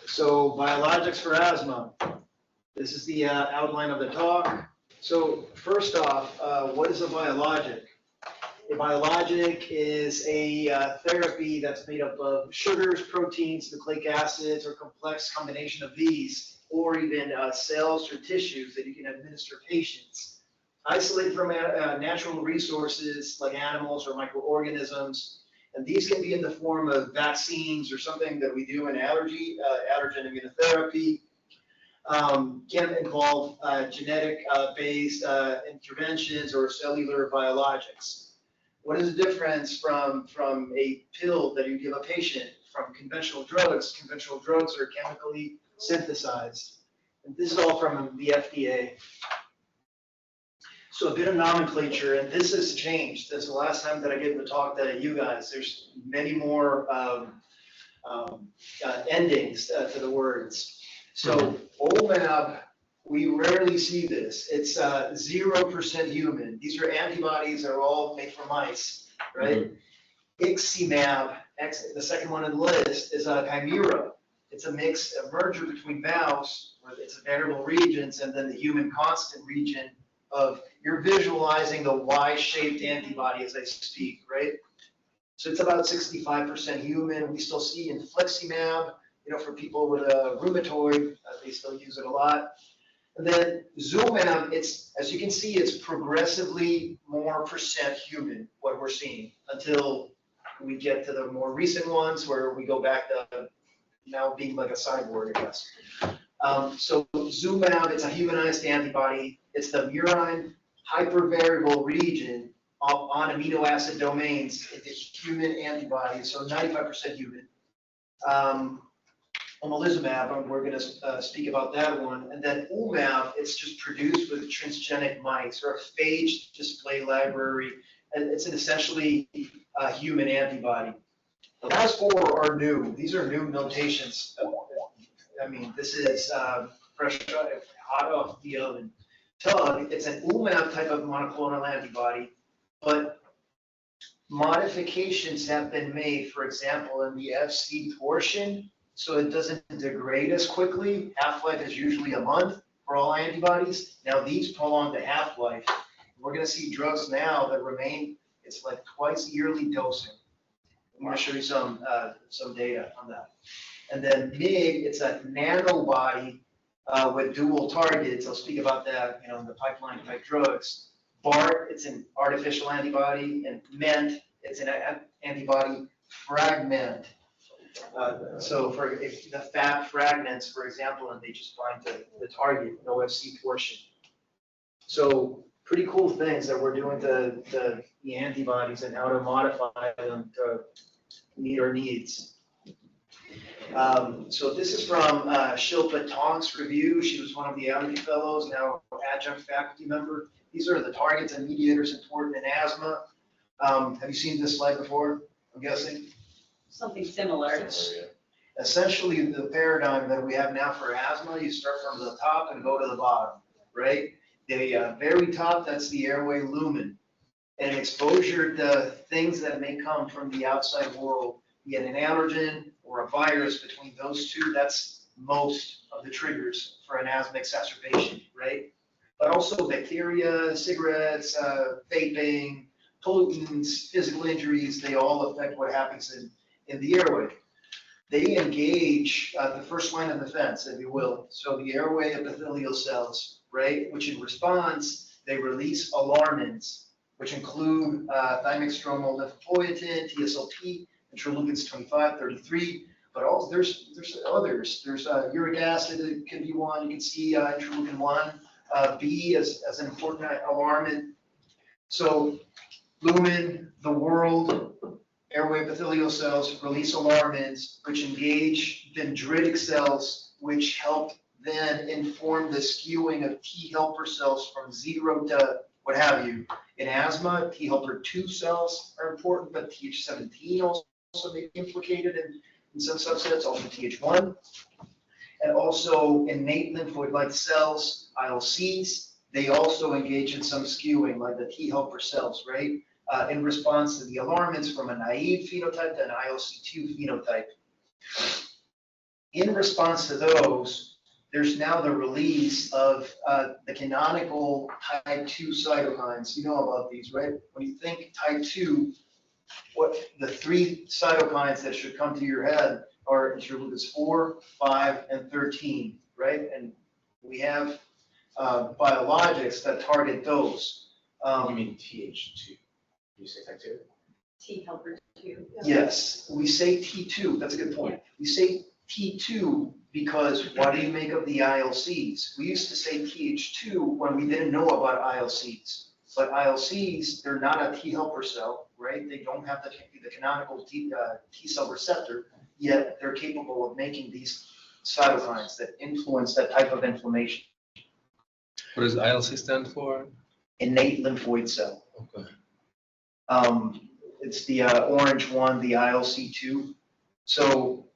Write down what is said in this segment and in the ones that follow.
So biologics for asthma. This is the outline of the talk. So first off, what is a biologic? A biologic is a therapy that's made up of sugars, proteins, nucleic acids, or complex combination of these, or even cells or tissues that you can administer patients. Isolated from natural resources like animals or microorganisms. And these can be in the form of vaccines or something that we do in allergen immunotherapy. Can involve genetic-based interventions or cellular biologics. What is the difference from a pill that you give a patient from conventional drugs? Conventional drugs are chemically synthesized. And this is all from the FDA. So a bit of nomenclature, and this has changed since the last time that I gave the talk to you guys. There's many more endings to the words. So OMAB, we rarely see this. It's 0% human. These are antibodies that are all made from mice, right? Iximab, the second one on the list, is a chimera. It's a merger between mouse, where it's variable regions, and then the human constant region of, you're visualizing the Y-shaped antibody as I speak, right? So it's about 65% human. We still see infliximab, for people with a rheumatoid, they still use it a lot. And then Zumab, as you can see, it's progressively more percent human, what we're seeing, until we get to the more recent ones where we go back to now being like a cyborg, I guess. So Zumab, it's a humanized antibody. It's the murine hypervariable region on amino acid domains in the human antibody, so 95% human. Omalizumab, we're going to speak about that one. And then UMAB, it's just produced with transgenic mice, or a phage display library. And it's an essentially human antibody. The last four are new. These are new notations. I mean, this is fresh, hot off the oven. TUG, it's an UMAB type of monoclonal antibody, but modifications have been made, for example, in the FC portion, so it doesn't degrade as quickly. Half-life is usually a month for all antibodies. Now these prolong the half-life. We're going to see drugs now that remain, it's like twice yearly dosing. I'm going to show you some data on that. And then MIG, it's a nanobody with dual targets. I'll speak about that, in the pipeline type drugs. BART, it's an artificial antibody, and MENT, it's an antibody fragment. So for if the fat fragments, for example, and they just bind to the target, no FC portion. So pretty cool things that we're doing to the antibodies and how to modify them to meet our needs. So this is from Shilpa Tonk's review. She was one of the allergy fellows, now adjunct faculty member. These are the targets and mediators important in asthma. Have you seen this slide before, I'm guessing? Something similar. Essentially, the paradigm that we have now for asthma, you start from the top and go to the bottom, right? The very top, that's the airway lumen. And exposure to things that may come from the outside world, be it an allergen or a virus, between those two, that's most of the triggers for an asthma exacerbation, right? But also bacteria, cigarettes, vaping, pollutants, physical injuries, they all affect what happens in the airway. They engage the first line of defense, if you will. So the airway epithelial cells, right, which in response, they release alarmins, which include thymic stromal lymphopoietin, TSLP, interleukins 25, 33, but also there's others. There's uric acid, it can be one. You can see interleukin 1, B as an important alarmin. So lumen, the world, airway epithelial cells release alarmins, which engage dendritic cells, which help then inform the skewing of T helper cells from 0 to what have you. In asthma, T helper 2 cells are important, but Th17 also may be implicated in some subsets, also Th1. And also innate lymphoid-like cells, ILCs, they also engage in some skewing, like the T helper cells, right? In response to the alarmins from a naive phenotype to an ILC2 phenotype. in response to those, there's now the release of the canonical type 2 cytokines. You know about these, right? When you think type 2, what the 3 cytokines that should come to your head are interleukins 4, 5, and 13, right? And we have biologics that target those. You mean TH2? You say type 2? T helper 2. Yes, we say T2, that's a good point. We say T2 because what do you make of the ILCs? We used to say TH2 when we didn't know about ILCs. But ILCs, they're not a T helper cell, right? They don't have the canonical T cell receptor, yet they're capable of making these cytokines that influence that type of inflammation. What does ILC stand for? Innate lymphoid cell. Okay. It's the orange one, the ILC2. So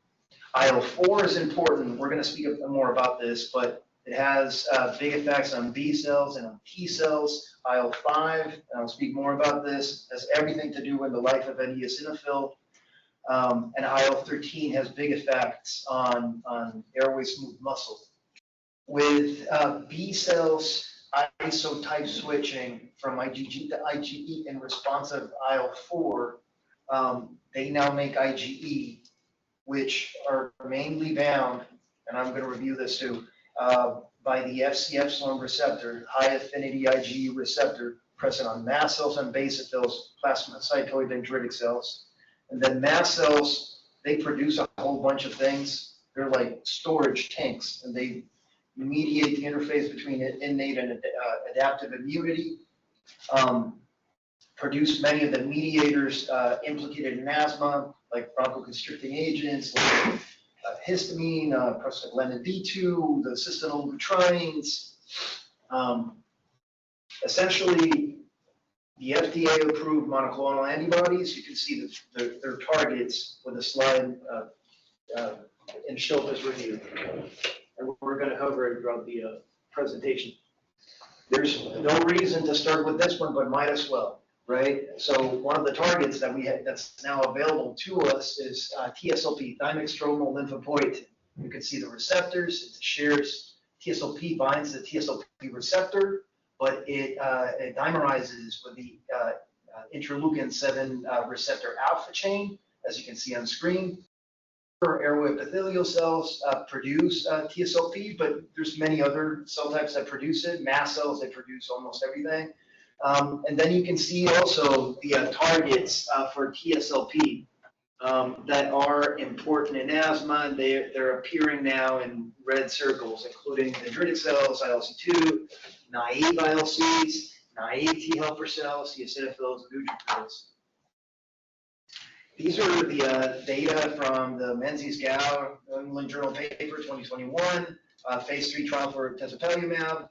IL-4 is important. We're going to speak more about this, but it has big effects on B cells and on T cells. IL-5, and I'll speak more about this, has everything to do with the life of an eosinophil. And IL-13 has big effects on airway smooth muscle. With B cells, isotype switching from IgG to IgE in response of IL-4, they now make IgE, which are mainly bound, and I'm going to review this too, by the Fc epsilon receptor, high affinity IgE receptor, present on mast cells and basophils, plasmacytoid dendritic cells. And then mast cells, they produce a whole bunch of things. They're like storage tanks, and they mediate the interface between innate and adaptive immunity, produce many of the mediators implicated in asthma, like bronchoconstricting agents, like histamine, prostaglandin B2, the cystinonutrines. Essentially, the FDA-approved monoclonal antibodies, you can see their targets with a slide in Shilpa's review. And we're going to cover it throughout the presentation. There's no reason to start with this one, but might as well, right? So one of the targets that we have that's now available to us is TSLP, thymic stromal lymphopoietin. You can see the receptors. It shares TSLP binds the TSLP receptor, but it dimerizes with the interleukin 7 receptor alpha chain, as you can see on screen. Airway epithelial cells produce TSLP, but there's many other cell types that produce it. Mast cells, they produce almost everything. And then you can see also the targets for TSLP that are important in asthma. They're appearing now in red circles, including dendritic cells, ILC2, naive ILCs, naive T helper cells, eosinophils, neutrophils. These are the data from the Menzies-Gow New England Journal paper 2021, phase 3 trial for tezepelumab.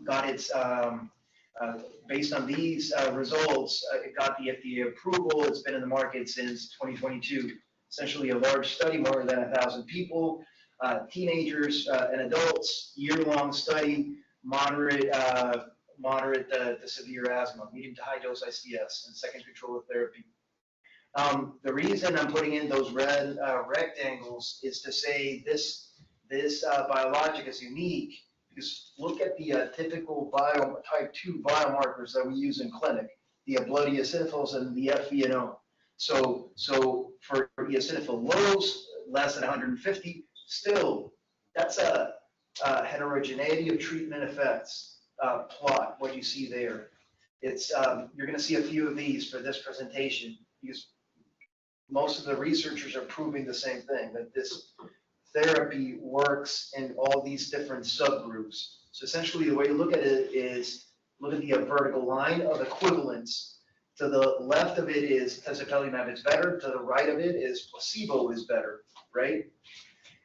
Got its, based on these results, it got the FDA approval. It's been in the market since 2022. Essentially a large study, more than 1,000 people, teenagers and adults, year-long study, moderate to severe asthma, medium to high dose ICS, and second control of therapy. The reason I'm putting in those red rectangles is to say this biologic is unique because look at the typical type 2 biomarkers that we use in clinic, the blood eosinophils and the FeNO. So for eosinophil lows, less than 150, still that's a heterogeneity of treatment effects plot, what you see there. It's you're going to see a few of these for this presentation because most of the researchers are proving the same thing, that this therapy works in all these different subgroups. So essentially the way to look at it is look at the vertical line of equivalence. To the left of it is tezepelumab is better, to the right of it is placebo is better, right?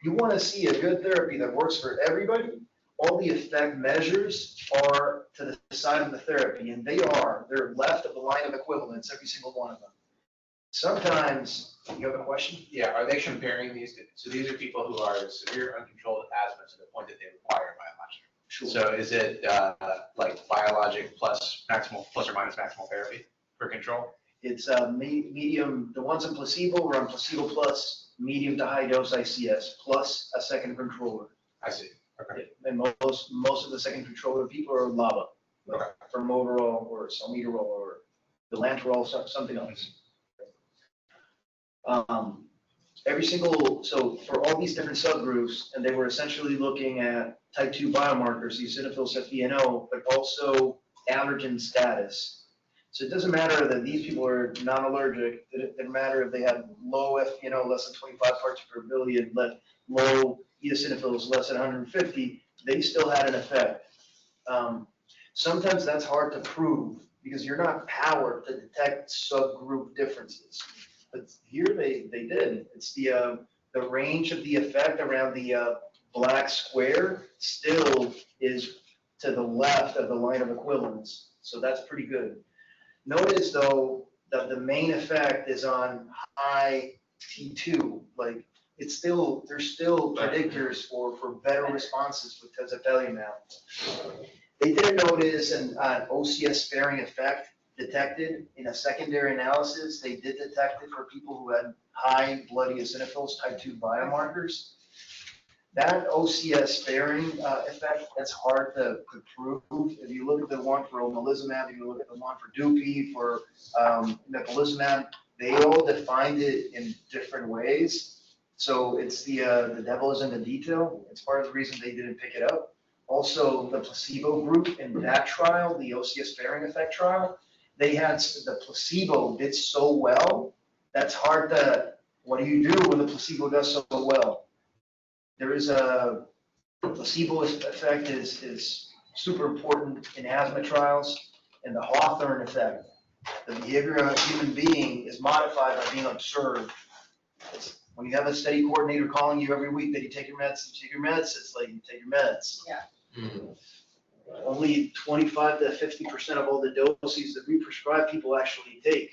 You want to see a good therapy that works for everybody. All the effect measures are to the side of the therapy, and they're left of the line of equivalence, every single one of them. Sometimes, you have a question? Yeah, are they comparing these? So these are people who are severe uncontrolled asthma to the point that they require biologic. Sure. So is it like biologic plus or minus maximal therapy for control? It's medium, the ones on placebo are on placebo plus medium to high dose ICS, plus a second controller. I see, okay. And most of the second controller people are LABA, like Okay. formoterol or salmeterol or vilanterol, something else. So for all these different subgroups, and they were essentially looking at type 2 biomarkers, eosinophils, FeNO, but also allergen status. So it doesn't matter that these people are non-allergic, it doesn't matter if they have low FeNO, less than 25 parts per billion, low eosinophils, less than 150, they still had an effect. Sometimes that's hard to prove because you're not powered to detect subgroup differences. But here they did. It's the range of the effect around the black square still is to the left of the line of equivalence. So that's pretty good. Notice though that the main effect is on high T2. Like there's still predictors for better responses with tezepelumab. They didn't notice an OCS sparing effect detected in a secondary analysis. They did detect it for people who had high blood eosinophils, type 2 biomarkers. That OCS sparing effect, that's hard to prove. If you look at the one for omalizumab, if you look at the one for Dupi, for mepolizumab, they all defined it in different ways. So it's the devil is in the detail. It's part of the reason they didn't pick it up. Also, the placebo group in that trial, the OCS sparing effect trial, they had the placebo did so well. That's hard to, what do you do when the placebo does so well? There is a placebo effect is super important in asthma trials, and the Hawthorne effect. The behavior of a human being is modified by being observed. When you have a study coordinator calling you every week that you take your meds, it's like you take your meds. Yeah. Only 25 to 50% of all the doses that we prescribe people actually take.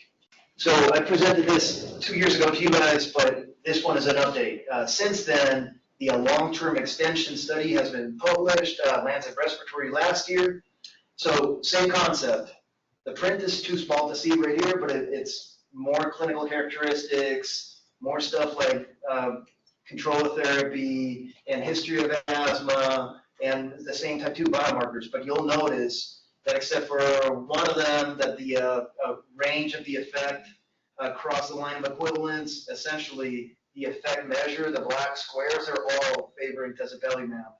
So I presented this 2 years ago to you guys, but this one is an update. Since then, the long-term extension study has been published, Lancet Respiratory last year. So same concept. The print is too small to see right here, but it's more clinical characteristics, more stuff like control of therapy and history of asthma and the same type 2 biomarkers. But you'll notice that except for one of them, that the range of the effect across the line of equivalence, essentially the effect measure, the black squares are all favoring tezepelumab.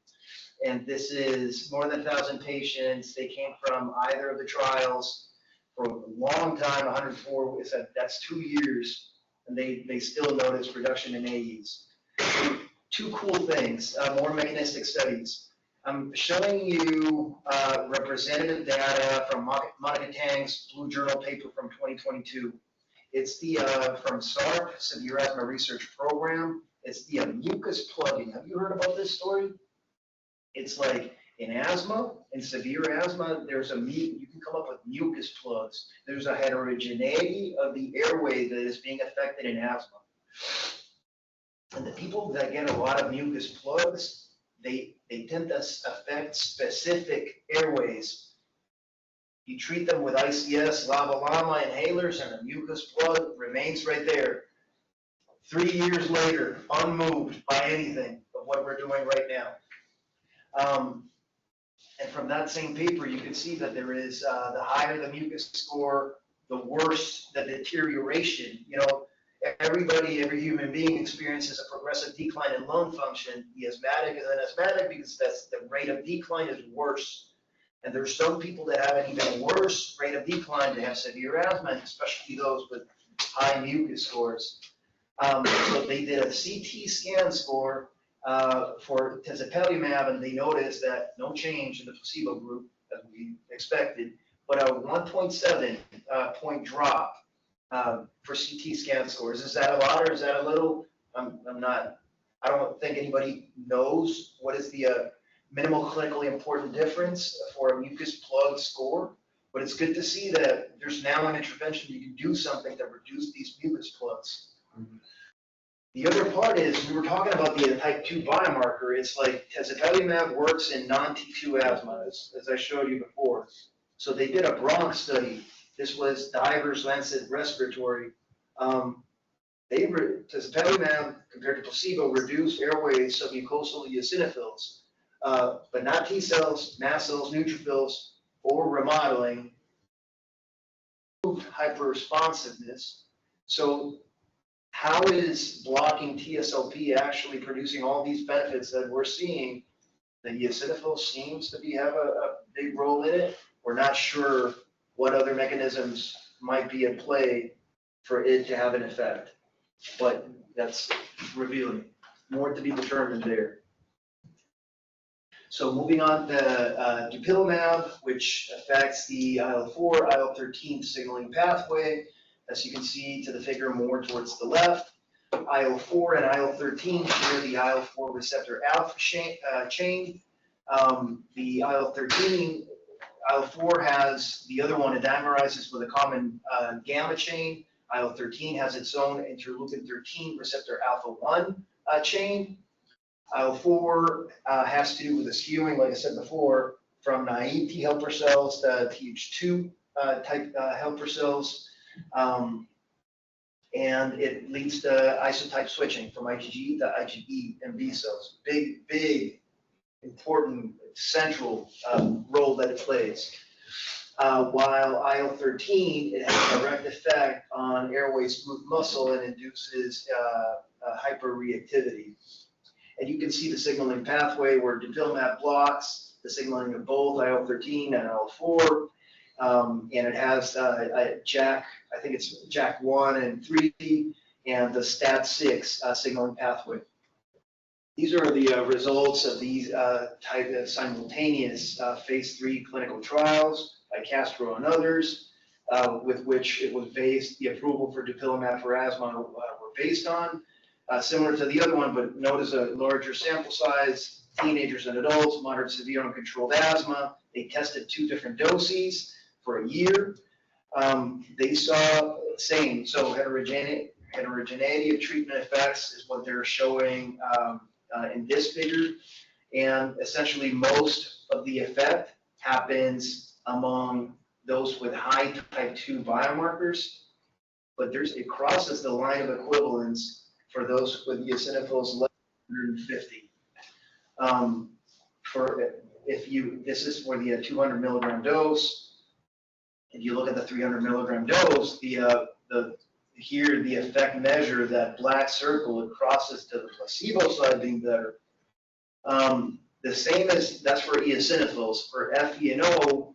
And this is more than 1,000 patients. They came from either of the trials for a long time, 104, that's 2 years, and they still notice reduction in AEs. Two cool things, more mechanistic studies. I'm showing you representative data from Monica Tang's Blue Journal paper from 2022. It's the from SARP, Severe Asthma Research Program. It's the mucus plugging. Have you heard about this story? It's like in asthma, in severe asthma, you can come up with mucus plugs. There's a heterogeneity of the airway that is being affected in asthma. And the people that get a lot of mucus plugs, they tend to affect specific airways. You treat them with ICS, LABA-LAMA inhalers, and the mucus plug remains right there. 3 years later, unmoved by anything of what we're doing right now. And from that same paper, you can see that there is the higher the mucus score, the worse the deterioration. You know, every human being experiences a progressive decline in lung function. The asthmatic is an asthmatic because that's the rate of decline is worse. And there's some people that have an even worse rate of decline. They have severe asthma, especially those with high mucus scores. So they did a CT scan score for tezepelumab, and they noticed that no change in the placebo group as we expected, but a 1.7 point drop for CT scan scores. Is that a lot or is that a little? I don't think anybody knows what is the minimal clinically important difference for a mucus plug score, but it's good to see that there's now an intervention you can do something to reduce these mucus plugs. Mm-hmm. The other part is, we were talking about the type 2 biomarker. It's like tezepelumab works in non-T2 asthma, as I showed you before. So they did a bronch study. This was Divers Lancet Respiratory. tezepelumab compared to placebo reduced airway submucosal eosinophils, but not T cells, mast cells, neutrophils, or remodeling, hyperresponsiveness. So how is blocking TSLP actually producing all these benefits that we're seeing? The eosinophil seems to have a big role in it. We're not sure what other mechanisms might be at play for it to have an effect, but that's revealing. More to be determined there. So moving on to dupilumab, which affects the IL-4, IL-13 signaling pathway. As you can see to the figure more towards the left, IL-4 and IL-13 share the IL-4 receptor alpha chain. The IL-4 has the other one, it dimerizes with a common gamma chain. IL-13 has its own interleukin-13 receptor alpha-1 chain. IL-4 has to do with the skewing, like I said before, from naive T helper cells to Th2 type helper cells. And it leads to isotype switching from IgG to IgE and B cells. Big, important, central role that it plays. While IL-13, it has a direct effect on airway smooth muscle and induces hyperreactivity. And you can see the signaling pathway where dupilumab blocks the signaling of both IL-13 and IL-4. And it has JAK, I think it's JAK1 and 3, and the STAT6 signaling pathway. These are the results of these type of simultaneous phase 3 clinical trials by Castro and others, with which it was based, the approval for dupilumab for asthma were based on. Similar to the other one, but notice a larger sample size, teenagers and adults, moderate, severe, uncontrolled asthma. They tested 2 different doses for a year. They saw same, so heterogeneity of treatment effects is what they're showing in this figure. And essentially most of the effect happens among those with high type 2 biomarkers, but it crosses the line of equivalence for those with eosinophils less than 150. This is for the 200 milligram dose. If you look at the 300 milligram dose, here the effect measure, that black circle, it crosses to the placebo side being better. The same as that's for eosinophils. For FeNO,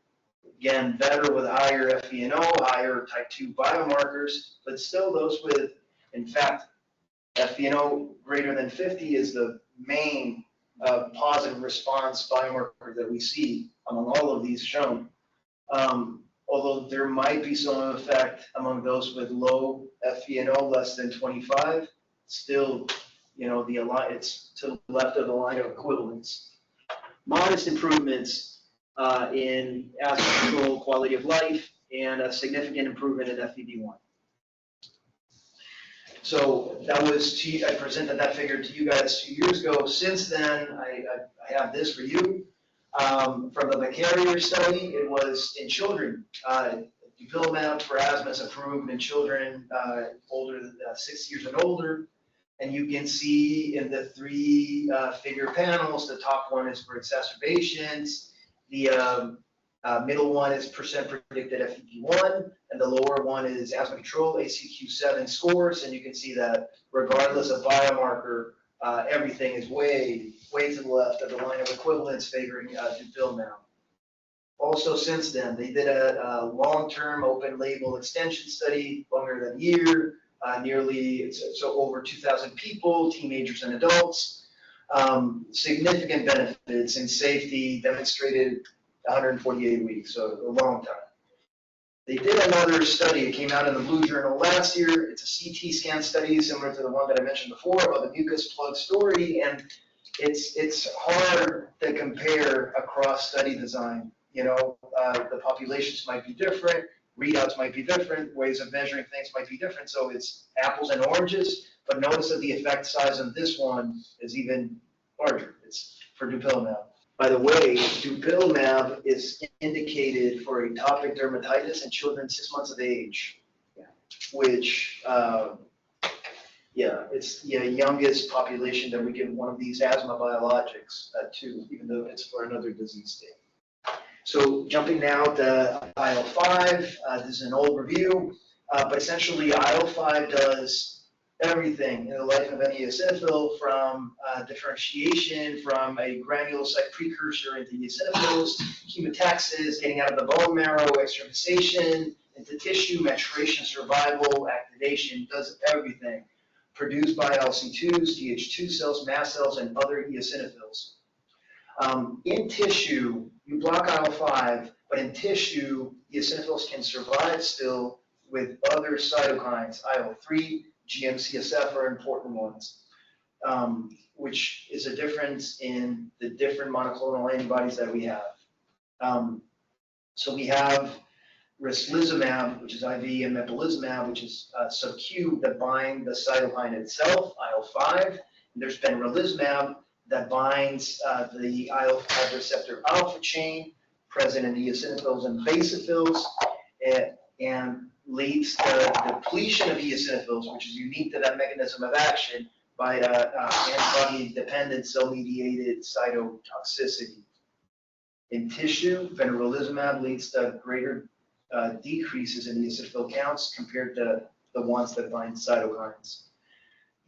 again, better with higher FeNO, higher type 2 biomarkers, but still those with, in fact, FeNO greater than 50 is the main positive response biomarker that we see among all of these shown. Although there might be some effect among those with low FeNO, less than 25, still, it's to the left of the line of equivalence. Modest improvements in asthma control, quality of life, and a significant improvement in FEV1. So that was, I presented that figure to you guys 2 years ago. Since then, I have this for you. From the Macarier study, it was in children. Dupilumab for asthma is approved in children older than 6 years and older. And you can see in the 3 figure panels, the top one is for exacerbations. The middle one is percent predicted FEV1, and the lower one is asthma control, ACQ-7 scores. And you can see that regardless of biomarker, everything is way to the left of the line of equivalence favoring dupilumab. Also, since then, they did a long-term open label extension study, longer than a year, so over 2,000 people, teenagers and adults. Significant benefits in safety demonstrated 148 weeks, so a long time. They did another study. It came out in the Blue Journal last year. It's a CT scan study similar to the one that I mentioned before about the mucus plug story, and it's hard to compare across study design. The populations might be different, readouts might be different, ways of measuring things might be different, so it's apples and oranges, but notice that the effect size on this one is even larger. It's for dupilumab. By the way, dupilumab is indicated for atopic dermatitis in children 6 months of age, which Yeah, it's the youngest population that we give one of these asthma biologics to, even though it's for another disease state. So jumping now to IL-5, this is an old review, but essentially IL-5 does everything in the life of any eosinophil, from differentiation from a granulocyte precursor into eosinophils, chemotaxis, getting out of the bone marrow, extravasation, into tissue, maturation, survival, activation, does everything. Produced by LC2s, Th2 cells, mast cells, and other eosinophils. In tissue, you block IL-5, but in tissue, eosinophils can survive still with other cytokines. IL-3, GM-CSF are important ones, which is a difference in the different monoclonal antibodies that we have. So we have rislizumab, which is IV, and mepolizumab, which is sub-Q, that bind the cytokine itself, IL-5. And there's benralizumab that binds the IL-5 receptor alpha chain present in the eosinophils and basophils, and leads to depletion of eosinophils, which is unique to that mechanism of action, by antibody-dependent cell-mediated cytotoxicity. In tissue, benralizumab leads to greater decreases in eosinophil counts compared to the ones that bind cytokines.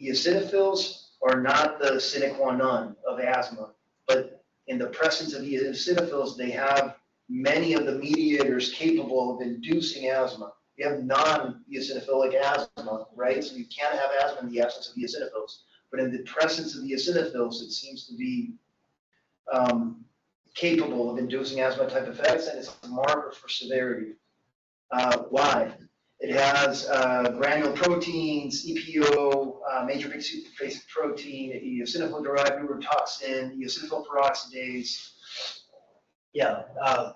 Eosinophils are not the sine qua non of asthma, but in the presence of eosinophils, they have many of the mediators capable of inducing asthma. You have non-eosinophilic asthma, right? So you can't have asthma in the absence of eosinophils. But in the presence of eosinophils, it seems to be capable of inducing asthma type effects, and it's a marker for severity. Why? It has granule proteins, EPO, major basic protein, eosinophil-derived neurotoxin, eosinophil peroxidase. Yeah,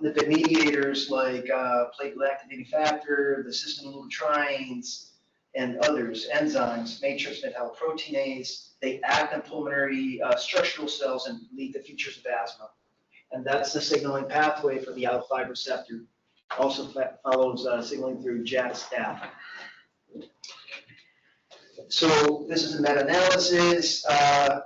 lipid mediators like platelet activating factor, the cysteine leukotrienes, and others, enzymes, matrix metalloproteinase. They act on pulmonary structural cells and lead to features of asthma. And that's the signaling pathway for the IL-5 receptor. Also follows signaling through JAK-STAT. So this is a meta-analysis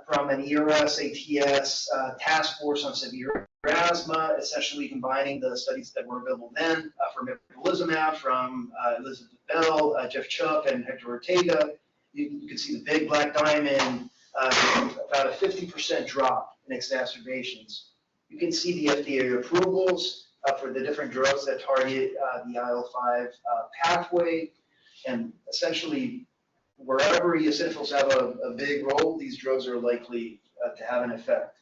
from an ERS-ATS task force on severe asthma, essentially combining the studies that were available then for mepolizumab from Elizabeth Bell, Jeff Chuck, and Hector Ortega. You can see the big black diamond, about a 50% drop in exacerbations. You can see the FDA approvals for the different drugs that target the IL-5 pathway, and essentially wherever eosinophils have a big role, these drugs are likely to have an effect.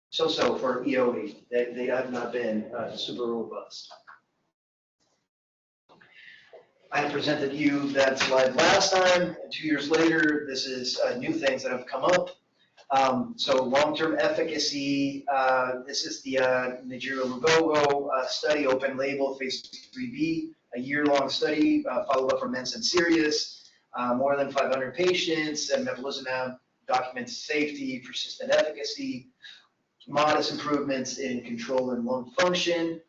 So for EOE, they have not been super robust. I presented you that slide last time, and 2 years later, this is new things that have come up. So long-term efficacy, this is the Nigiro-Lugogo study, open label, phase 3B, a year-long study, followed up for Men's and Sirius, more than 500 patients, and mepolizumab documents safety, persistent efficacy, modest improvements in control and lung function.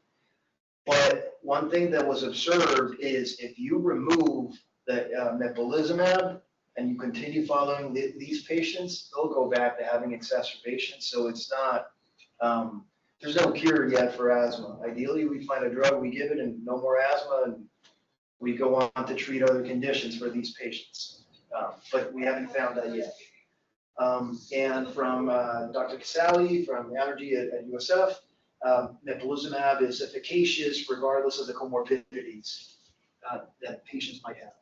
But one thing that was observed is if you remove the mepolizumab and you continue following these patients, they'll go back to having exacerbations. So it's not, there's no cure yet for asthma. Ideally, we find a drug, we give it, and no more asthma, and we go on to treat other conditions for these patients. But we haven't found that yet. And from Dr. Casali from Allergy at USF, mepolizumab is efficacious regardless of the comorbidities that patients might have.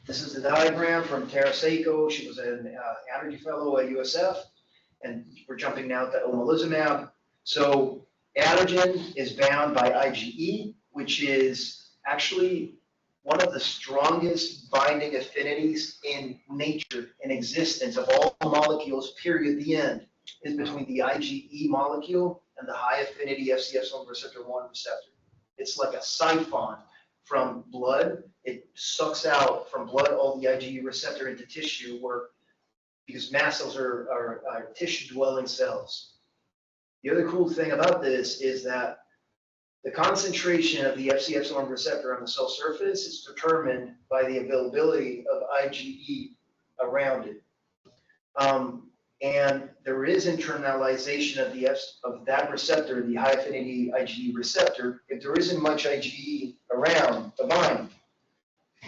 This is the diagram from Tara Seiko. She was an allergy fellow at USF, and we're jumping now to omalizumab. So allergen is bound by IgE, which is actually one of the strongest binding affinities in nature, in existence of all molecules, period, the end, is between the IgE molecule and the high affinity FcF1 receptor 1 receptor. It's like a siphon from blood. It sucks out from blood all the IgE receptor into tissue, because mast cells are tissue-dwelling cells. The other cool thing about this is that the concentration of the FcF1 receptor on the cell surface is determined by the availability of IgE around it. And there is internalization of that receptor, the high affinity IgE receptor, if there isn't much IgE around the bind.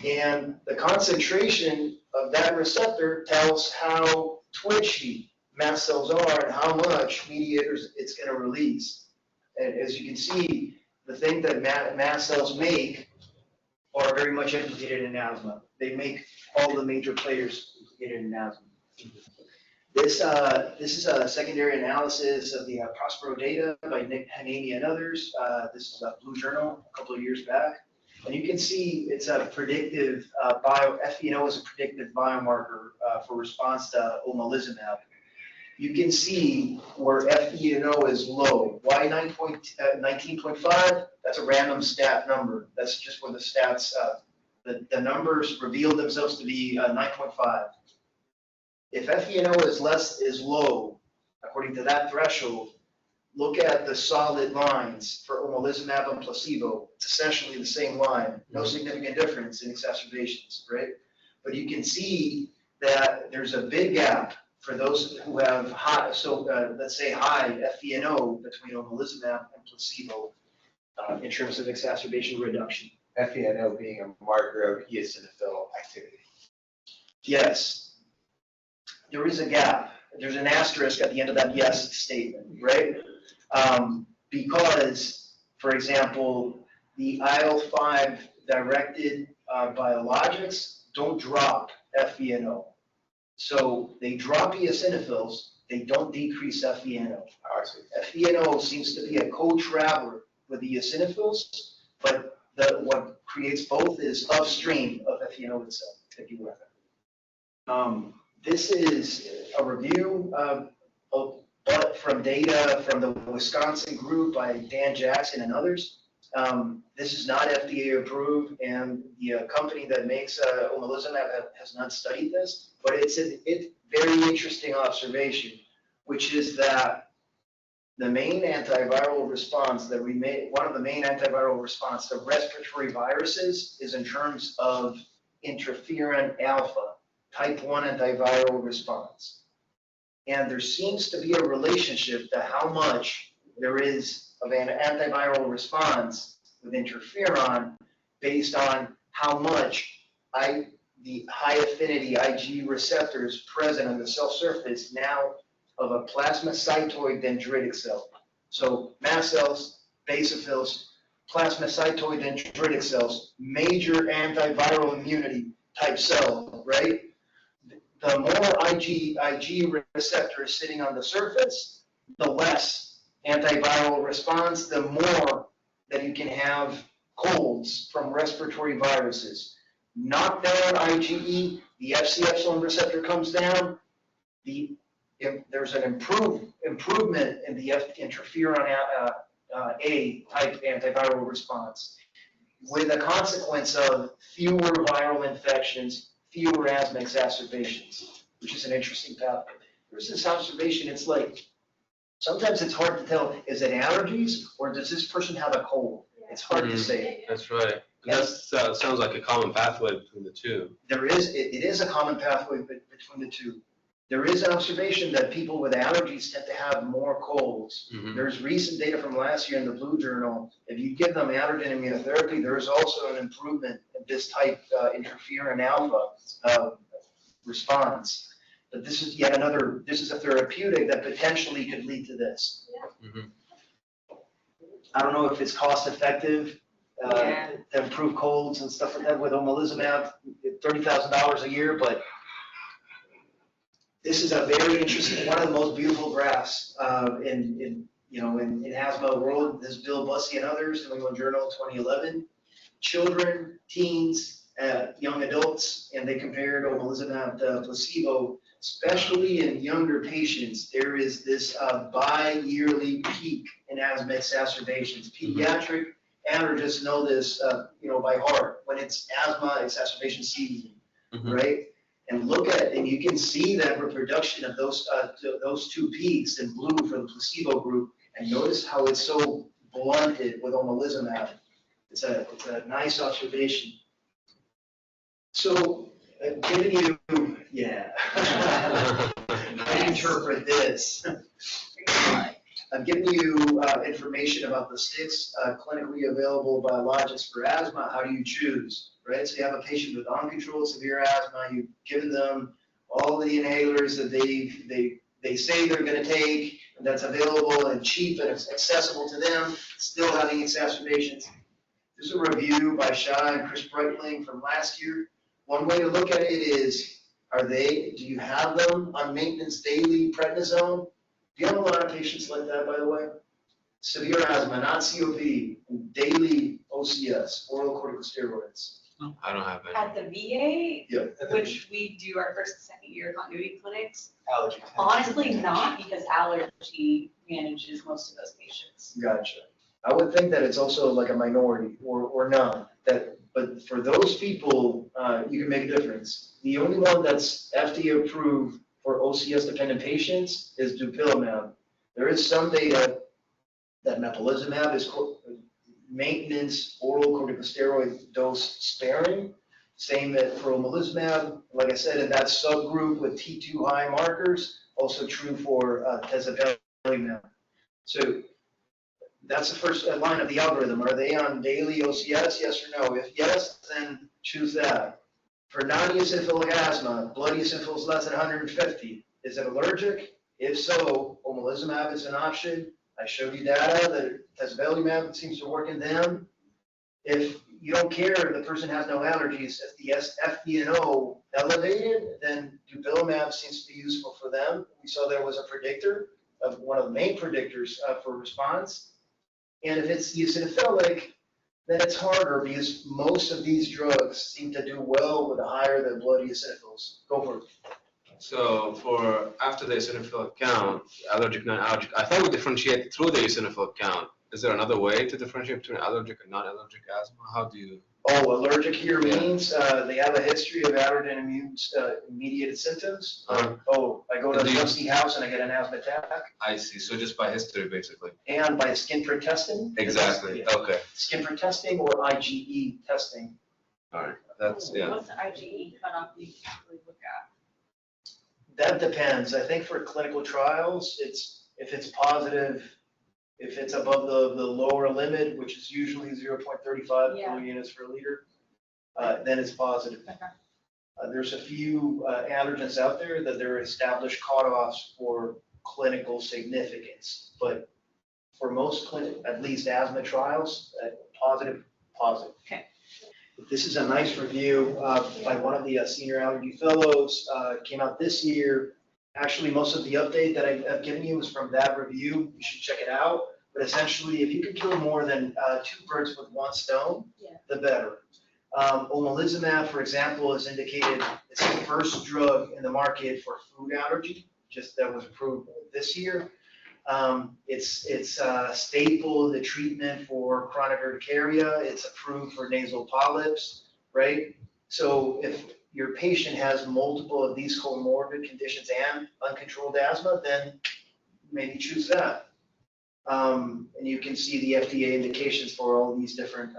And the concentration of that receptor tells how twitchy mast cells are and how much mediators it's going to release. And as you can see, the thing that mast cells make are very much implicated in asthma. They make all the major players implicated in asthma. This is a secondary analysis of the Prospero data by Nick Hanani and others. This is a Blue Journal a couple of years back. And you can see it's a predictive FeNO is a predictive biomarker for response to omalizumab. You can see where FeNO is low. Why 19.5? That's a random stat number. That's just where the stats, the numbers reveal themselves to be 9.5. If FeNO is low, according to that threshold, look at the solid lines for omalizumab and placebo. It's essentially the same line, no significant difference in exacerbations, right? But you can see that there's a big gap for those who have high, let's say high FeNO between omalizumab and placebo in terms of exacerbation reduction. FeNO being a marker of eosinophil activity. Yes, there is a gap. There's an asterisk at the end of that yes statement, right? Because, for example, the IL-5 directed biologics don't drop FeNO. So they drop eosinophils, they don't decrease FeNO. FeNO seems to be a co-traveler with the eosinophils, but what creates both is upstream of FeNO itself, if you will. This is a review but from data from the Wisconsin group by Dan Jackson and others. This is not FDA approved, and the company that makes omalizumab has not studied this, but it's a very interesting observation, which is that the main antiviral response that we made, one of the main antiviral response to respiratory viruses is in terms of interferon alpha, type 1 antiviral response. And there seems to be a relationship to how much there is of an antiviral response with interferon based on how much the high affinity IgE receptors present on the cell surface now of a plasmacytoid dendritic cell. So mast cells, basophils, plasmacytoid dendritic cells, major antiviral immunity type cell, right? The more IgE receptor is sitting on the surface, the less antiviral response, the more that you can have colds from respiratory viruses. Knock down IgE, the Fc epsilon receptor comes down, there's an improvement in the interferon A type antiviral response, with a consequence of fewer viral infections, fewer asthma exacerbations, which is an interesting topic. There's this observation, it's like, sometimes it's hard to tell, is it allergies or does this person have a cold? It's hard to say. That's right. That sounds like a common pathway between the two. It is a common pathway between the two. There is an observation that people with allergies tend to have more colds. There's recent data from last year in the Blue Journal. If you give them allergen immunotherapy, there is also an improvement in this type interferon alpha response. But this is yet another, this is a therapeutic that potentially could lead to this. I don't know if it's cost effective to improve colds and stuff like that with omalizumab, $30,000 a year, but this is a very interesting, one of the most beautiful graphs in asthma world. This is Bill Bussey and others, New England Journal 2011. Children, teens, young adults, and they compared omalizumab to placebo, especially in younger patients. There is this bi-yearly peak in asthma exacerbations. Pediatric allergists know this, by heart when it's asthma exacerbation season, right? And and you can see that reproduction of those two peaks in blue for the placebo group, and notice how it's so blunted with omalizumab. It's a nice observation. So I'm giving you, yeah. I interpret this. I'm giving you information about the 6 clinically available biologics for asthma. How do you choose, right? So you have a patient with uncontrolled severe asthma. You've given them all the inhalers that they say they're going to take, and that's available and cheap and accessible to them, still having exacerbations. This is a review by Shah and Chris Breitling from last year. One way to look at it is, do you have them on maintenance daily prednisone? Do you have a lot of patients like that, by the way? Severe asthma, not COPD, daily OCS, oral corticosteroids. I don't have any. At the VA, Yeah. which we do our first and second year continuity clinics, Allergy. honestly not, because allergy manages most of those patients. Gotcha. I would think that it's also like a minority or none. But for those people, you can make a difference. The only one that's FDA approved for OCS-dependent patients is dupilumab. There is some data that mepolizumab is maintenance oral corticosteroid dose sparing. Same that for omalizumab, like I said, in that subgroup with T2 high markers, also true for tezepelumab. So that's the first line of the algorithm. Are they on daily OCS, yes or no? If yes, then choose that. For non-eosinophilic asthma, blood eosinophils less than 150. Is it allergic? If so, omalizumab is an option. I showed you data that tezepelumab seems to work in them. If you don't care, the person has no allergies. If the FeNO elevated, then dupilumab seems to be useful for them. We saw there was a predictor, of one of the main predictors for response. And if it's eosinophilic, then it's harder because most of these drugs seem to do well with a higher than blood eosinophils. Go for it. So for after the eosinophil count, allergic, non-allergic, I thought we differentiate through the eosinophil count. Is there another way to differentiate between allergic and non-allergic asthma? How do you? Oh, allergic here means they have a history of allergen immune-mediated symptoms. I go to a dusty house and I get an asthma attack. I see. So just by history, basically. And by skin prick testing. Exactly. Yeah. Okay. Skin prick testing or IgE testing. All right. That's yeah. What's the IgE cutoff you usually look at? That depends. I think for clinical trials, if it's positive, if it's above the lower limit, which is usually 0.35 millunits per liter, then it's positive. Okay. There's a few allergens out there that there are established cutoffs for clinical significance, but for most at least asthma trials, positive. Okay. This is a nice review by one of the senior allergy fellows. Came out this year. Actually, most of the update that I've given you is from that review. You should check it out. But essentially, if you can kill more than 2 birds with 1 stone, the better. Omalizumab, for example, is indicated, it's the first drug in the market for food allergy, just that was approved this year. It's a staple in the treatment for chronic urticaria. It's approved for nasal polyps, right? So if your patient has multiple of these comorbid conditions and uncontrolled asthma, then maybe choose that. And you can see the FDA indications for all these different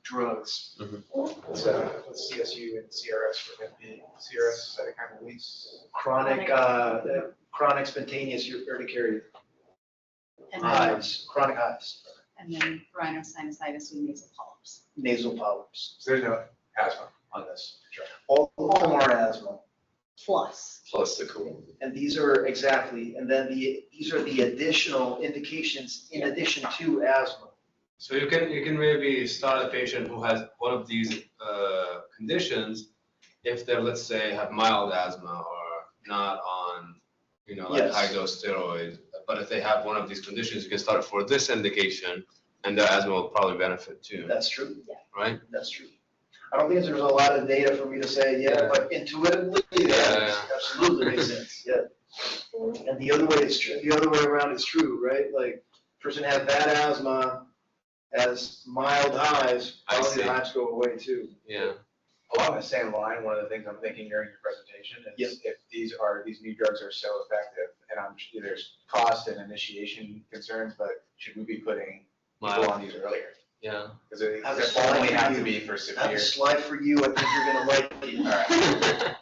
drugs. What's CSU and CRS for FP? CRS, cytokine release. Chronic spontaneous urticaria. And then, Hives, chronic hives, and then rhinosinusitis with nasal polyps. nasal polyps. So there's no asthma on this. Sure. All of them are asthma. Plus. Plus the cool. And these are exactly, and then these are the additional indications in addition to asthma. So you can maybe start a patient who has one of these conditions if they're, let's say, have mild asthma or not on, like high dose steroids. But if they have one of these conditions, you can start for this indication, and their asthma will probably benefit too. That's true. Right? That's true. I don't think there's a lot of data for me to say, but intuitively, that absolutely makes sense. Yeah. And the other way is true. The other way around is true, right? Like, person has bad asthma, has mild hives, probably the hives go away too. Yeah. Along the same line, one of the things I'm thinking during your presentation is if these new drugs are so effective, and there's cost and initiation concerns, but should we be putting people on these earlier? Yeah. Because it I have a does slide only for have you. to be for I have severe. a slide for you, I think you're gonna like it. All right.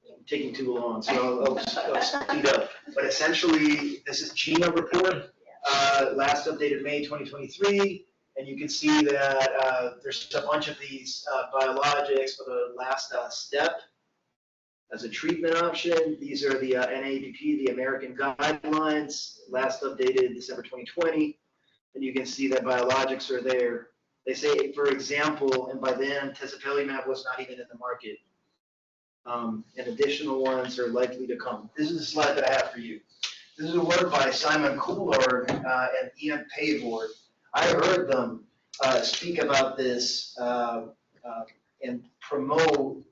I'm taking too long, so I'll speed up. But essentially, this is GINA report, last updated May 2023, and you can see that there's a bunch of these biologics for the last step as a treatment option. These are the NABP, the American Guidelines, last updated December 2020, and you can see that biologics are there. They say, for example, and by then, tezepelumab was not even in the market. And additional ones are likely to come. This is a slide that I have for you. This is a work by Simon Coulard and Ian Pavord. I heard them speak about this and promote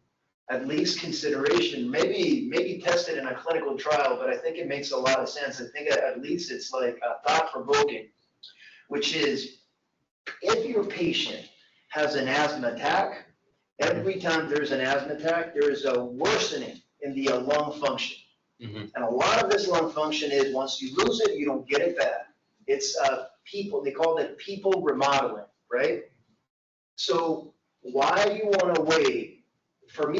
at least consideration, maybe test it in a clinical trial, but I think it makes a lot of sense. I think at least it's like thought-provoking, which is if your patient has an asthma attack, every time there's an asthma attack, there is a worsening in the lung function. Mm-hmm. And a lot of this lung function is once you lose it, you don't get it back. It's people, they call it people remodeling, right? So why do you want to wait? For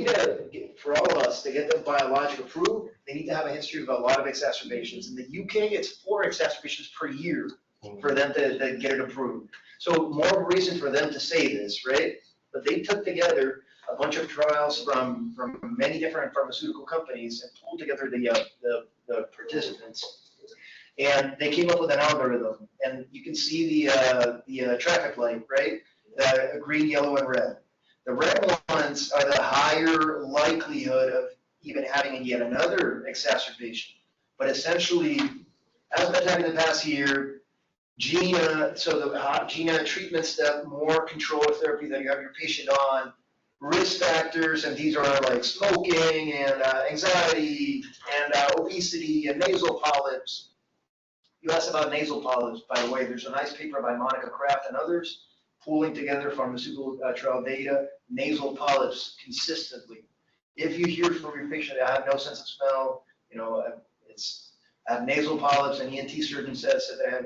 for all of us to get the biologic approved, they need to have a history of a lot of exacerbations. In the UK, it's 4 exacerbations per year for them to get it approved. So more of a reason for them to say this, right? But they took together a bunch of trials from many different pharmaceutical companies and pulled together the participants. And they came up with an algorithm. And you can see the traffic light, right? The green, yellow, and red. The red ones are the higher likelihood of even having yet another exacerbation. But essentially, asthma attack in the past year, GINA, so the GINA treatment step, more control therapy that you have your patient on, risk factors, and these are like smoking and anxiety and obesity and nasal polyps. You asked about nasal polyps, by the way. There's a nice paper by Monica Kraft and others pulling together pharmaceutical trial data, nasal polyps consistently. If you hear from your patient, I have no sense of smell, I have nasal polyps, and ENT surgeon said that I have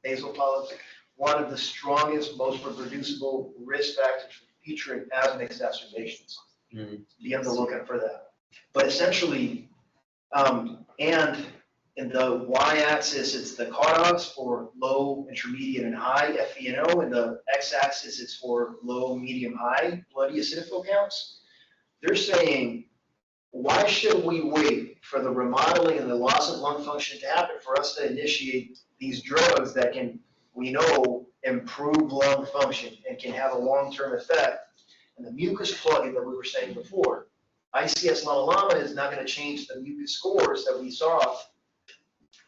nasal polyps, one of the strongest, most reproducible risk factors for featuring asthma exacerbations. Be on the lookout for that. But essentially, and in the y-axis, it's the cutoffs for low, intermediate, and high FeNO. In the x-axis, it's for low, medium, high blood eosinophil counts. They're saying, why should we wait for the remodeling and the loss of lung function to happen for us to initiate these drugs that can, we know, improve lung function and can have a long-term effect? And the mucus plugging that we were saying before, ICS LAMA is not going to change the mucus scores that we saw,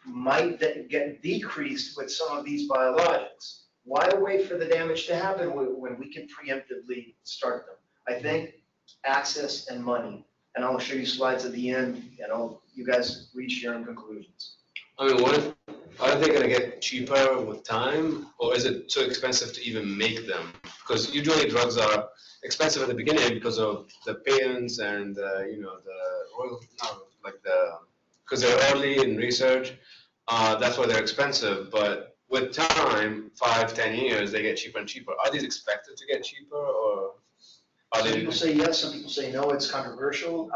might get decreased with some of these biologics. Why wait for the damage to happen when we can preemptively start them? I think access and money. And I'll show you slides at the end, and you guys reach your own conclusions. I mean, are they going to get cheaper with time, or is it too expensive to even make them? Because usually drugs are expensive at the beginning because of the patents and because they're early in research. That's why they're expensive. But with time, 5-10 years, they get cheaper and cheaper. Are these expected to get cheaper, or are Some they? people say yes, some people say no. It's controversial.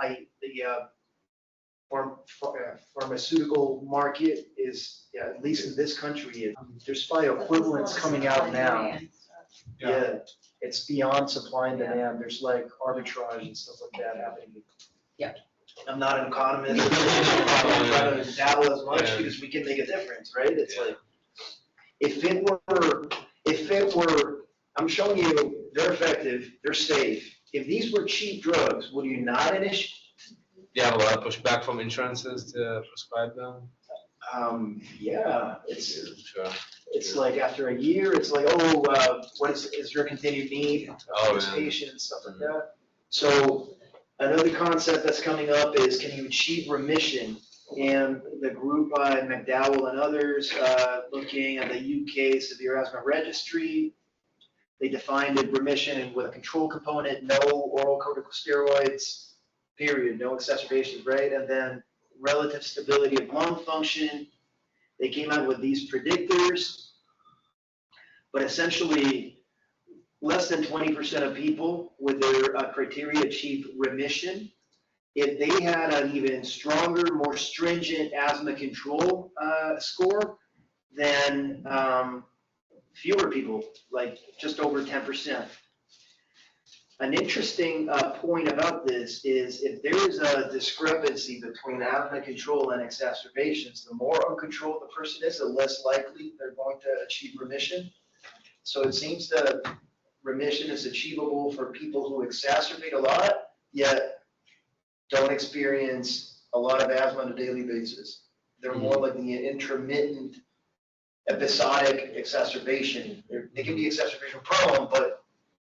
The pharmaceutical market is, at least in this country, there's probably equivalents coming out now. Yeah, it's beyond supply and demand. There's like arbitrage and stuff like that happening. Yeah. I'm not an economist. I'm trying to dabble as much because we can make a difference, right? It's like, if it were, I'm showing you, they're effective, they're safe. If these were cheap drugs, would you not initiate? Yeah, a lot of pushback from insurances to prescribe them. Yeah, it's Sure. like after a year, it's like, what is there a continued need for this patient and stuff like that. So another concept that's coming up is, can you achieve remission? And the group by McDowell and others looking at the UK Severe Asthma Registry, they defined it remission with a control component, no oral corticosteroids, period, no exacerbations, right? And then relative stability of lung function. They came out with these predictors. but essentially less than 20% of people with their criteria achieved remission. If they had an even stronger, more stringent asthma control score, then fewer people, like just over 10%. An interesting point about this is if there is a discrepancy between asthma control and exacerbations, the more uncontrolled the person is, the less likely they're going to achieve remission. So it seems that remission is achievable for people who exacerbate a lot, yet don't experience a lot of asthma on a daily basis. They're more like the intermittent episodic exacerbation. They can be exacerbation prone, but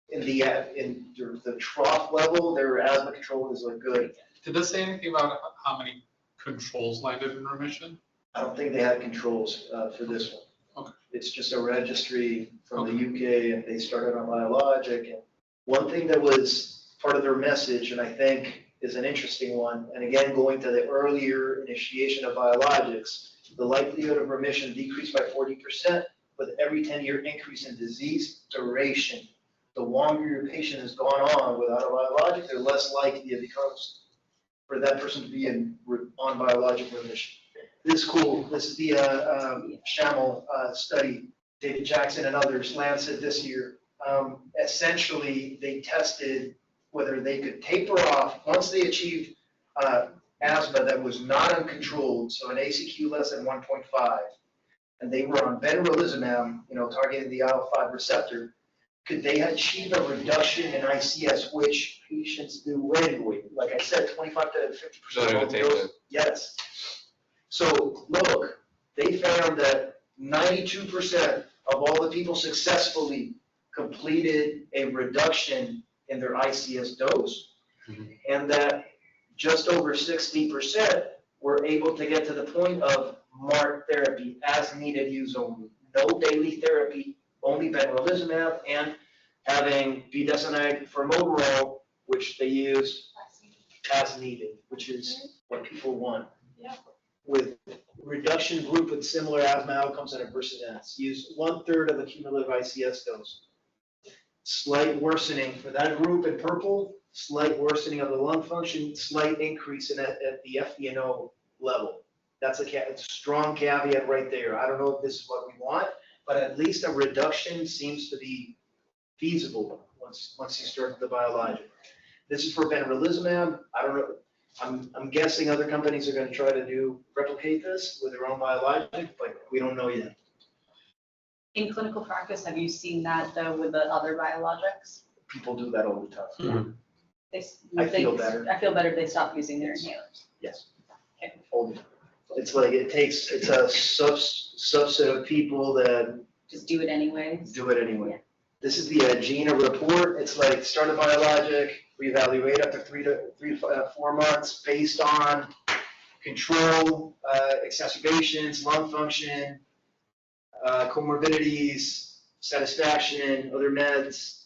in the trough level, their asthma control is like good. Did this say anything about how many controls landed in remission? I don't think they had controls for this one. Okay. It's just a registry from the UK, and they started on Biologic. And one thing that was part of their message, and I think is an interesting one, and again, going to the earlier initiation of biologics, the likelihood of remission decreased by 40% with every 10-year increase in disease duration. The longer your patient has gone on without a biologic, they're less likely it becomes for that person to be on biologic remission. This is cool. This is the Shamel study. David Jackson and others, Lancet this year. Essentially, they tested whether they could taper off once they achieved asthma that was not uncontrolled, so an ACQ less than 1.5, and they were on benralizumab, targeting the IL-5 receptor. Could they achieve a reduction in ICS, which patients do anyway? Like I said, 25 to 50% of those. Yes. So look, they found that 92% of all the people successfully completed a reduction in their ICS dose, and that just over 60% were able to get to the point of MART therapy, as needed use only. No daily therapy, only benralizumab, and having budesonide formoterol, which they use as needed, which is what people want. Yeah. With reduction group with similar asthma outcomes and adverse events, use 1/3 of the cumulative ICS dose. Slight worsening for that group in purple, slight worsening of the lung function, slight increase at the FeNO level. That's a strong caveat right there. I don't know if this is what we want, but at least a reduction seems to be feasible once you start the biologic. This is for benralizumab. I don't know. I'm guessing other companies are going to try to replicate this with their own biologic, but we don't know yet. In clinical practice, have you seen that though with the other biologics? People do that all the time. I feel better. I feel better if they stop using their inhalers. Yes. Okay. All the time. It's like it's a subset of people that Just do it anyway. do it anyway. Yeah. This is the GINA report. It's like start a biologic, reevaluate after 3 to 4 months based on control, exacerbations, lung function, comorbidities, satisfaction, other meds.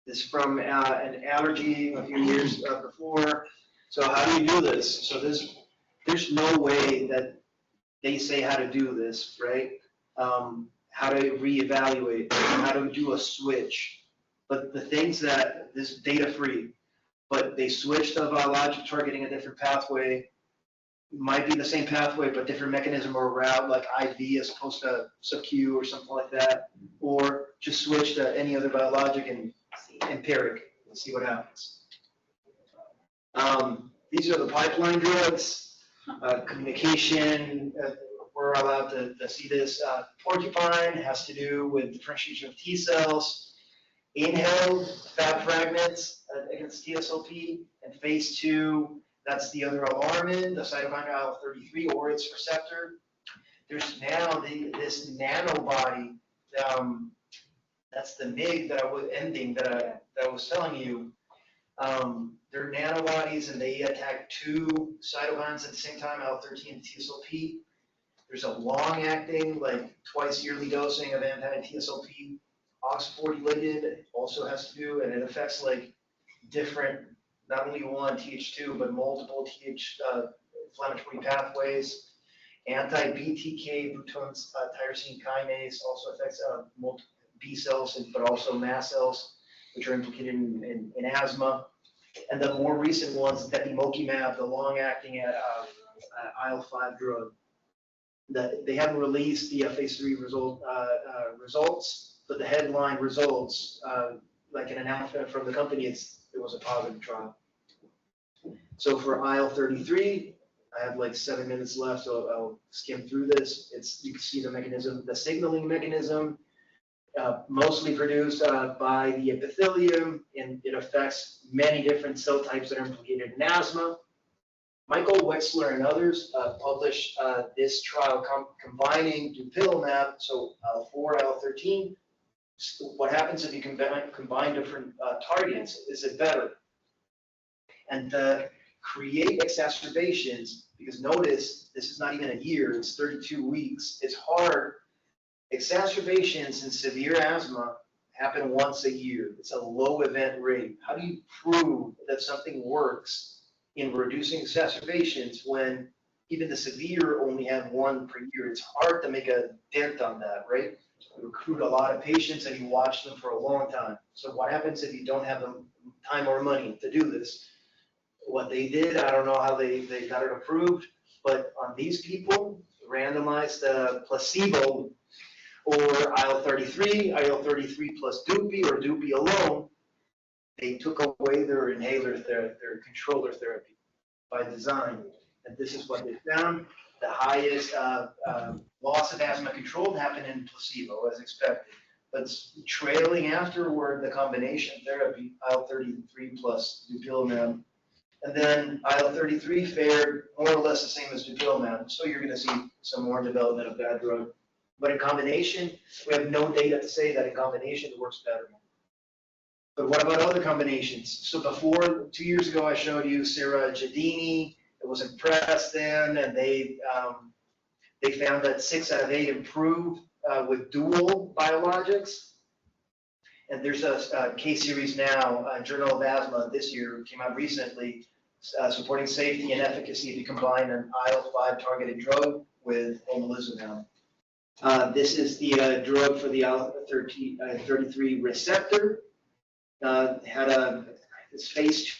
This is from an allergy a few years before. So how do you do this? So there's no way that they say how to do this, right? How to reevaluate, how to do a switch. But the things that this data free, but they switched to a biologic targeting a different pathway, might be the same pathway, but different mechanism or route, like IV as opposed to sub-Q or something like that, or just switch to any other biologic and empiric and see what happens. These are the pipeline drugs, communication. We're allowed to see this. Porcupine has to do with differentiation of T cells, inhaled fat fragments against TSLP, and phase 2, that's the other alarmin, the cytokine IL-33 or its receptor. There's now this nanobody, that's the MIG that I was telling you. They're nanobodies and they attack 2 cytokines at the same time, IL-13 and TSLP. There's a long-acting, like twice-yearly dosing of anti-TSLP. OX40 also has to do, and it affects like different, not only one Th2, but multiple inflammatory pathways. Anti-BTK Bruton's tyrosine kinase also affects multiple B cells, but also mast cells, which are implicated in asthma. And the more recent ones, depemokimab, the long-acting IL-5 drug. They haven't released the phase 3 results, but the headline results, like an announcement from the company, it was a positive trial. So for IL-33, I have like 7 minutes left, so I'll skim through this. You can see the mechanism, the signaling mechanism, mostly produced by the epithelium, and it affects many different cell types that are implicated in asthma. Michael Wexler and others published this trial combining dupilumab, so 4-IL-13. What happens if you combine different targets? Is it better? And create exacerbations, because notice this is not even a year, it's 32 weeks. It's hard. Exacerbations in severe asthma happen once a year. It's a low event rate. How do you prove that something works in reducing exacerbations when even the severe only have one per year? It's hard to make a dent on that, right? You recruit a lot of patients and you watch them for a long time. So what happens if you don't have the time or money to do this? What they did, I don't know how they got it approved, but on these people, randomized placebo or IL-33, IL-33 plus Dupi or Dupi alone, they took away their inhaler, their controller therapy by design. And this is what they found. The highest loss of asthma control happened in placebo, as expected. But trailing afterward, the combination therapy, IL-33 plus dupilumab, and then IL-33 fared more or less the same as dupilumab. So you're going to see some more development of that drug. But in combination, we have no data to say that in combination it works better. But what about other combinations? So before, 2 years ago, I showed you Sarah Giardini. It was impressed then, and they found that 6 out of 8 improved with dual biologics. And there's a case series now, Journal of Asthma this year, came out recently, supporting safety and efficacy if you combine an IL-5 targeted drug with omalizumab. This is the drug for the IL-33 receptor. Had this phase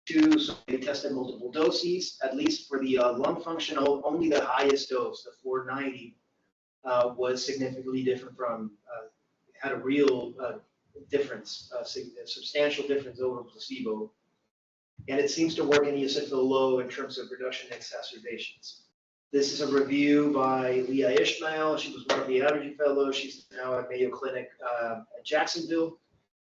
2, so they tested multiple doses, at least for the lung function, only the highest dose, the 490, was significantly different from, had a real difference, a substantial difference over placebo. And it seems to work in eosinophil low in terms of reduction in exacerbations. This is a review by Leah Ishmael. She was one of the allergy fellows. She's now at Mayo Clinic at Jacksonville.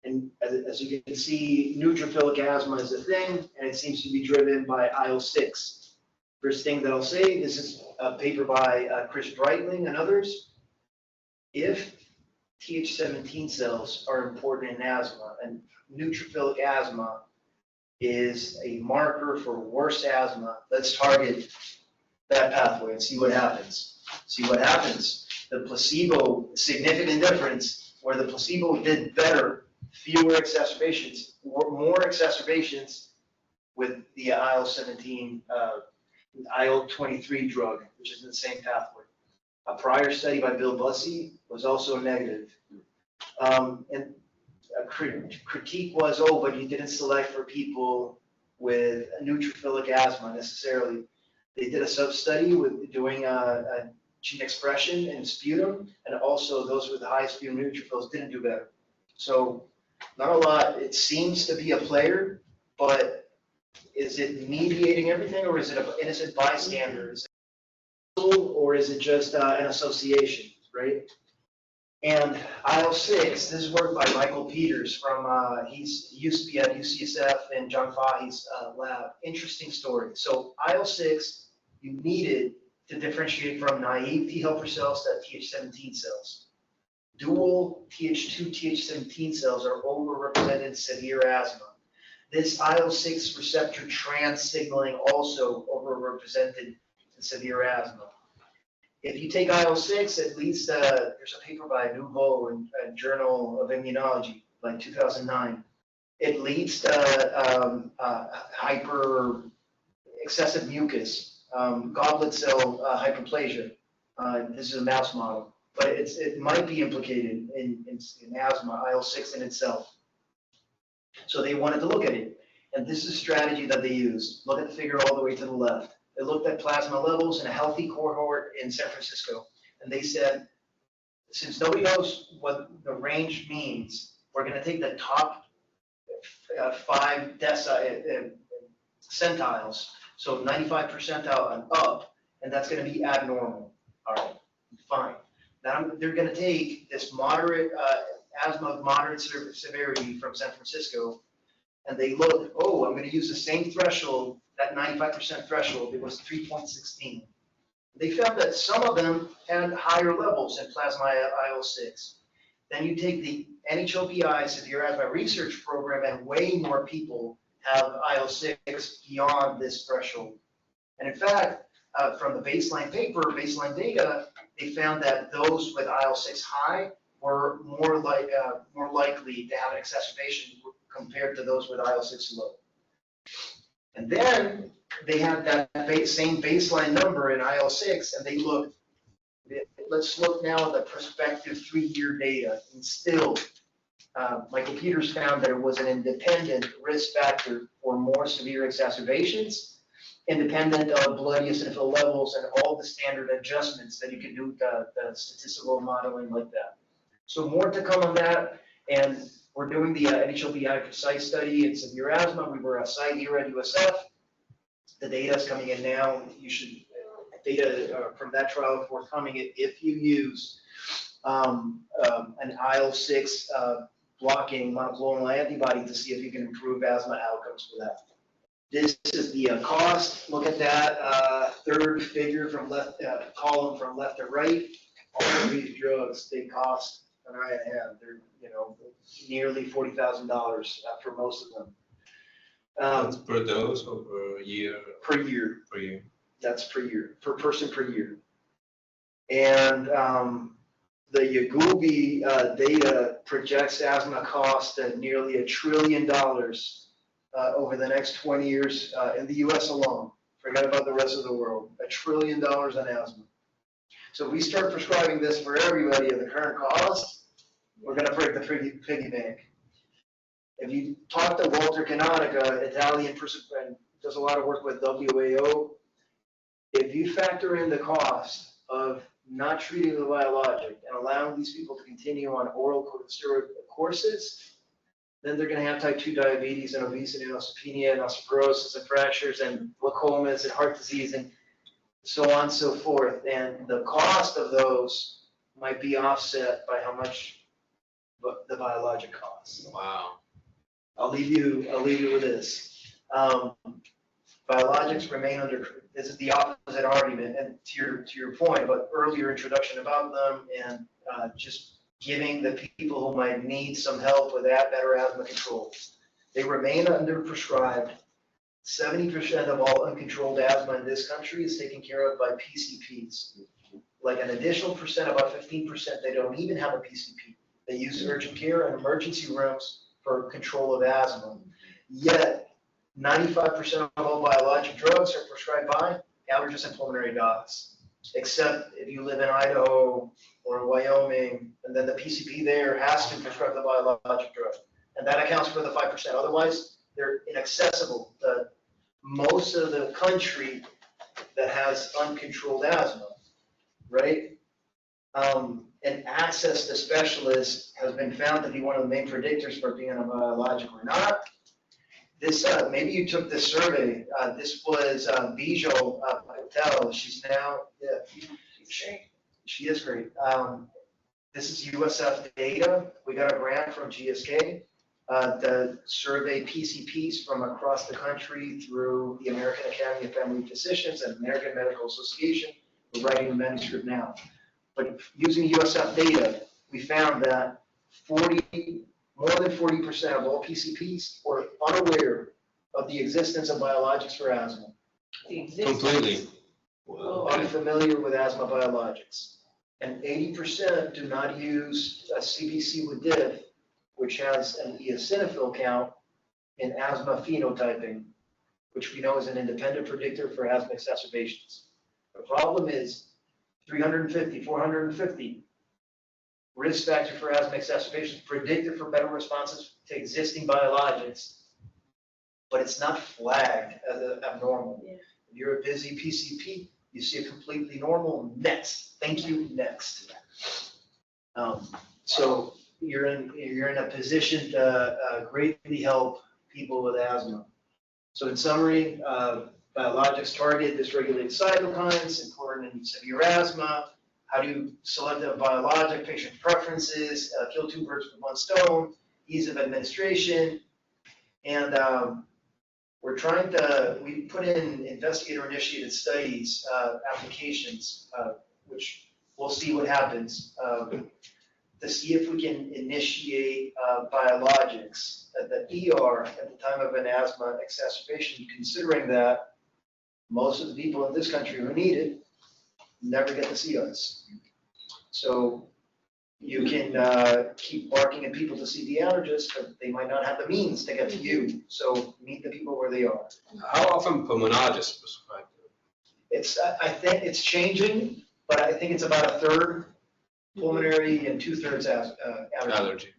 And as you can see, neutrophilic asthma is a thing, and it seems to be driven by IL-6. First thing that I'll say, this is a paper by Chris Breitling and others. If Th17 cells are important in asthma, and neutrophilic asthma is a marker for worse asthma, let's target that pathway and see what happens. See what happens. The placebo, significant difference, where the placebo did better, fewer exacerbations, more exacerbations with the IL-17, IL-23 drug, which is in the same pathway. A prior study by Bill Bussey was also negative. And a critique was, but you didn't select for people with neutrophilic asthma necessarily. They did a sub-study with doing a gene expression in sputum, and also those with the highest sputum neutrophils didn't do better. So not a lot. It seems to be a player, but is it mediating everything, or is it an innocent bystander? Is it, or is it just an association, right? And IL-6, this is work by Michael Peters from, he used to be at UCSF and John Fahey's lab. Interesting story. So IL-6, you needed to differentiate from naive T helper cells to Th17 cells. Dual Th2, Th17 cells are overrepresented in severe asthma. This IL-6 receptor trans signaling also overrepresented in severe asthma. If you take IL-6, at least there's a paper by Nouveau in Journal of Immunology, like 2009. It leads to excessive mucus goblet cell hyperplasia. This is a mouse model, but it might be implicated in asthma, IL-6 in itself. So they wanted to look at it. And this is a strategy that they used. Look at the figure all the way to the left. They looked at plasma levels in a healthy cohort in San Francisco. And they said, since nobody knows what the range means, we're going to take the top 5 centiles, so 95 percentile and up, and that's going to be abnormal. All right, fine. Now they're going to take this moderate asthma of moderate severity from San Francisco, and they look, oh, I'm going to use the same threshold, that 95% threshold. It was 3.16. They found that some of them had higher levels in plasma IL-6. Then you take the NHLPI severe asthma research program, and way more people have IL-6 beyond this threshold. And in fact, from the baseline paper, baseline data, they found that those with IL-6 high were more likely to have an exacerbation compared to those with IL-6 low. And then they had that same baseline number in IL-6, and they looked. Let's look now at the prospective 3-year data. And still, Michael Peters found that it was an independent risk factor for more severe exacerbations, independent of blood eosinophil levels and all the standard adjustments that you can do with the statistical modeling like that. So more to come on that, and we're doing the NHLPI precise study in severe asthma. We were a site here at USF. The data is coming in now. You should data from that trial forthcoming if you use an IL-6 blocking monoclonal antibody to see if you can improve asthma outcomes with that. This is the cost. Look at that third figure from left, column from left to right. All of these drugs, they cost an eye and a half. They're nearly $40,000 for most of them. That's per dose or per year? Per year. Per year. That's per year, per person per year. And the Yagubi data projects asthma cost at nearly $1 trillion over the next 20 years in the US alone. Forget about the rest of the world. $1 trillion on asthma. So if we start prescribing this for everybody at the current cost, we're going to break the piggy bank. If you talk to Walter Canonica, Italian person, does a lot of work with WAO, if you factor in the cost of not treating the biologic and allowing these people to continue on oral corticosteroid courses, then they're going to have type 2 diabetes and obesity and osteopenia and osteoporosis and fractures and glaucomas and heart disease and so on and so forth. And the cost of those might be offset by how much the biologic costs. Wow. I'll leave you with this. Biologics remain under. This is the opposite argument, and to your point about earlier introduction about them, and just giving the people who might need some help with that better asthma control. They remain underprescribed. 70% of all uncontrolled asthma in this country is taken care of by PCPs. Like an additional percent, about 15%, they don't even have a PCP. They use urgent care and emergency rooms for control of asthma. Yet, 95% of all biologic drugs are prescribed by allergists and pulmonary docs, except if you live in Idaho or Wyoming, and then the PCP there has to prescribe the biologic drug. And that accounts for the 5%. Otherwise, they're inaccessible. Most of the country that has uncontrolled asthma, right? And access to specialists has been found to be one of the main predictors for being on a biologic or not. This, maybe you took this survey. This was Bijal Patel. She's now, yeah, she is great. This is USF data. We got a grant from GSK to survey PCPs from across the country through the American Academy of Family Physicians and American Medical Association. We're writing a manuscript now. But using USF data, we found that more than 40% of all PCPs were unaware of the existence of biologics for asthma. Completely. Wow. Unfamiliar with asthma biologics. And 80% do not use a CBC with diff, which has an eosinophil count in asthma phenotyping. which we know is an independent predictor for asthma exacerbations. The problem is 350, 450 risk factor for asthma exacerbations, predictor for better responses to existing biologics, but it's not flagged as abnormal. Yeah. If you're a busy PCP, you see a completely normal, next, thank you, next. So you're in a position to greatly help people with asthma. So in summary, biologics target dysregulated cytokines, important in severe asthma. How do you select a biologic, patient preferences, kill two birds with one stone, ease of administration, and we put in investigator-initiated studies, applications, which we'll see what happens, to see if we can initiate biologics at the ER at the time of an asthma exacerbation, considering that most of the people in this country who need it never get to see us. So you can keep barking at people to see the allergist, but they might not have the means to get to you. So meet the people where they are. How often pulmonologists prescribe it? I think it's changing, but I think it's about a third pulmonary and 2/3 allergy. Allergy.